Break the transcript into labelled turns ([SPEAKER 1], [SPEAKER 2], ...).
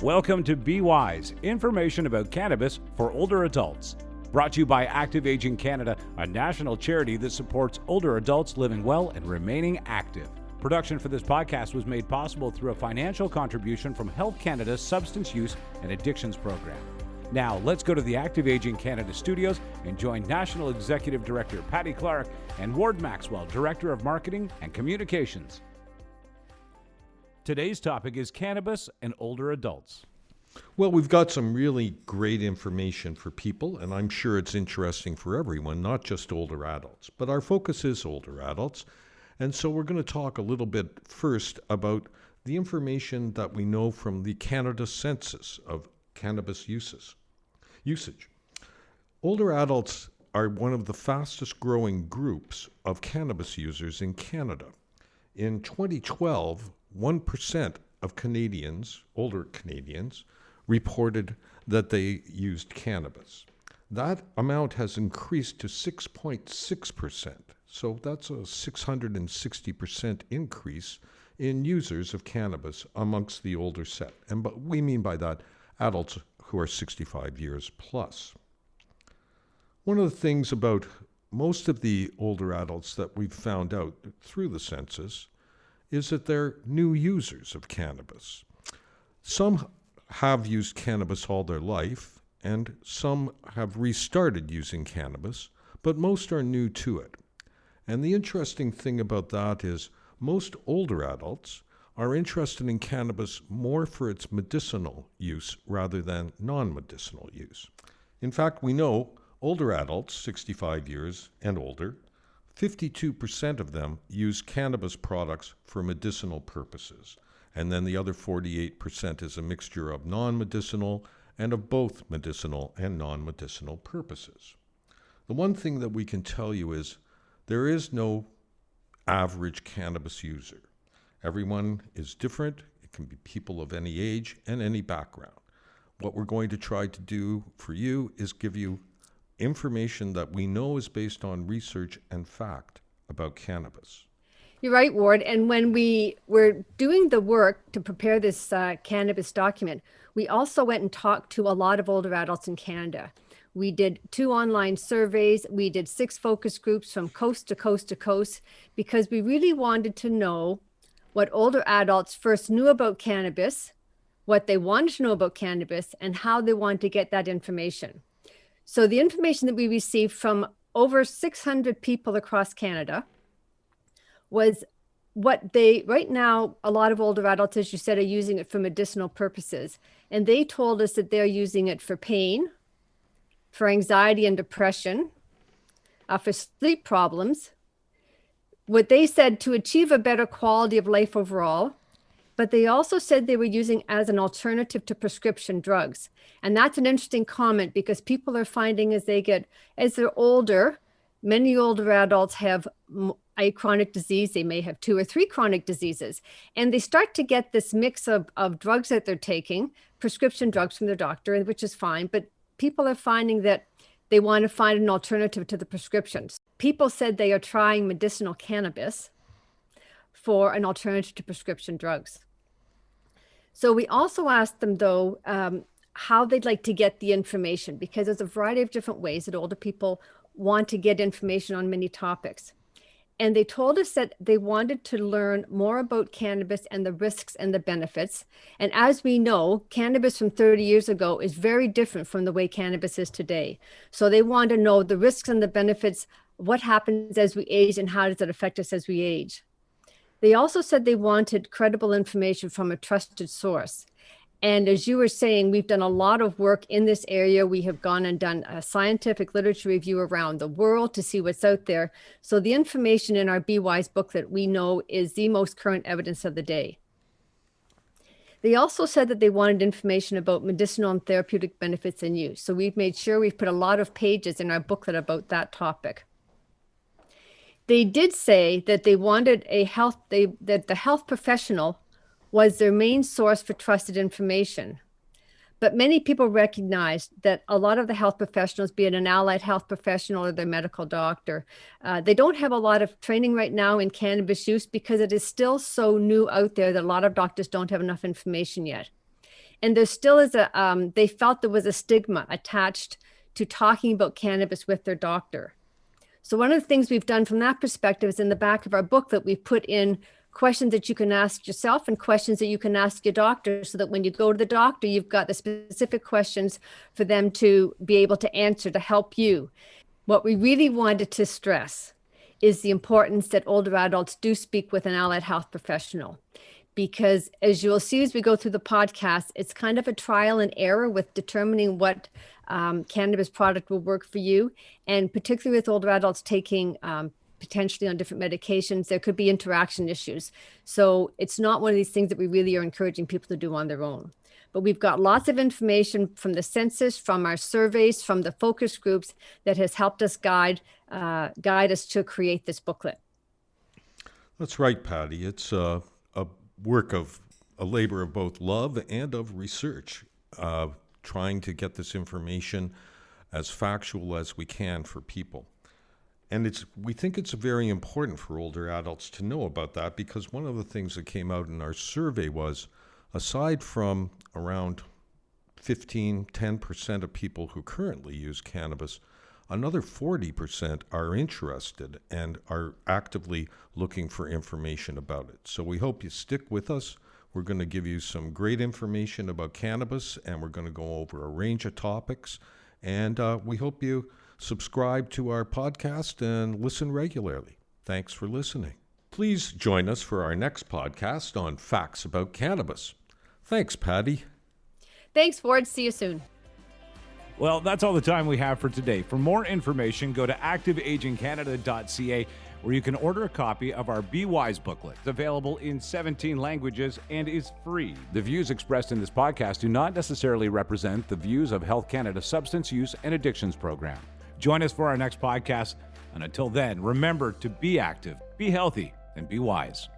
[SPEAKER 1] Welcome to Be Wise, information about cannabis for older adults. Brought to you by Active Aging Canada, a national charity that supports older adults living well and remaining active. Production for this podcast was made possible through a financial contribution from Health Canada's Substance Use and Addictions Program. Now, let's go to the Active Aging Canada studios and join National Executive Director Patty Clark and Ward Maxwell, Director of Marketing and Communications. Today's topic is cannabis and older adults.
[SPEAKER 2] Well, we've got some really great information for people, and I'm sure it's interesting for everyone, not just older adults. But our focus is older adults, and so we're going to talk a little bit first about the information that we know from the Canada census of cannabis usage. Older adults are one of the fastest growing groups of cannabis users in Canada. In 2012, 1% of Canadians, older Canadians, reported that they used cannabis. That amount has increased to 6.6%. So that's a 660% increase in users of cannabis amongst the older set. And but we mean by that adults who are 65 years plus. One of the things about most of the older adults that we've found out through the census is that they're new users of cannabis. Some have used cannabis all their life, and some have restarted using cannabis, but most are new to it. And the interesting thing about that is most older adults are interested in cannabis more for its medicinal use rather than non-medicinal use. In fact, we know older adults, 65 years and older, 52% of them use cannabis products for medicinal purposes. And then the other 48% is a mixture of non-medicinal and of both medicinal and non-medicinal purposes. The one thing that we can tell you is there is no average cannabis user. Everyone is different. It can be people of any age and any background. What we're going to try to do for you is give you information that we know is based on research and fact about cannabis.
[SPEAKER 3] You're right, Ward. And when we were doing the work to prepare this cannabis document, we also went and talked to a lot of older adults in Canada. We did 2 online surveys. We did 6 focus groups from coast to coast to coast, because we really wanted to know what older adults first knew about cannabis, what they wanted to know about cannabis, and how they wanted to get that information. So the information that we received from over 600 people across Canada was what they, right now, a lot of older adults, as you said, are using it for medicinal purposes. And they told us that they're using it for pain, for anxiety and depression, for sleep problems. What they said, to achieve a better quality of life overall. But they also said they were using as an alternative to prescription drugs. And that's an interesting comment, because people are finding as they're older, many older adults have a chronic disease. They may have 2 or 3 chronic diseases. And they start to get this mix of drugs that they're taking, prescription drugs from their doctor, which is fine. But people are finding that they want to find an alternative to the prescriptions. People said they are trying medicinal cannabis for an alternative to prescription drugs. So we also asked them, though, how they'd like to get the information, because there's a variety of different ways that older people want to get information on many topics. And they told us that they wanted to learn more about cannabis and the risks and the benefits. And as we know, cannabis from 30 years ago is very different from the way cannabis is today. So they want to know the risks and the benefits, what happens as we age, and how does it affect us as we age. They also said they wanted credible information from a trusted source. And as you were saying, we've done a lot of work in this area. We have gone and done a scientific literature review around the world to see what's out there. So the information in our Be Wise booklet, we know, is the most current evidence of the day. They also said that they wanted information about medicinal and therapeutic benefits and use. So we've made sure we've put a lot of pages in our booklet about that topic. They did say that they wanted that the health professional was their main source for trusted information. But many people recognized that a lot of the health professionals, be it an allied health professional or their medical doctor, they don't have a lot of training right now in cannabis use, because it is still so new out there that a lot of doctors don't have enough information yet. And there still is they felt there was a stigma attached to talking about cannabis with their doctor. So one of the things we've done from that perspective is in the back of our book that we've put in questions that you can ask yourself and questions that you can ask your doctor, so that when you go to the doctor, you've got the specific questions for them to be able to answer to help you. What we really wanted to stress is the importance that older adults do speak with an allied health professional. Because as you'll see as we go through the podcast, it's kind of a trial and error with determining what cannabis product will work for you. And particularly with older adults taking potentially on different medications, there could be interaction issues. So it's not one of these things that we really are encouraging people to do on their own. But we've got lots of information from the census, from our surveys, from the focus groups that has helped us guide us to create this booklet.
[SPEAKER 2] That's right, Patty. It's a work of a labor of both love and of research, trying to get this information as factual as we can for people. And we think it's very important for older adults to know about that, because one of the things that came out in our survey was, aside from around 10% of people who currently use cannabis, another 40% are interested and are actively looking for information about it. So we hope you stick with us. We're going to give you some great information about cannabis, and we're going to go over a range of topics. And we hope you subscribe to our podcast and listen regularly. Thanks for listening. Please join us for our next podcast on facts about cannabis. Thanks, Patty.
[SPEAKER 3] Thanks, Ford. See you soon.
[SPEAKER 1] Well, that's all the time we have for today. For more information, go to activeagingcanada.ca, where you can order a copy of our Be Wise booklet. It's available in 17 languages and is free. The views expressed in this podcast do not necessarily represent the views of Health Canada's Substance Use and Addictions Program. Join us for our next podcast, and until then, remember to be active, be healthy, and be wise.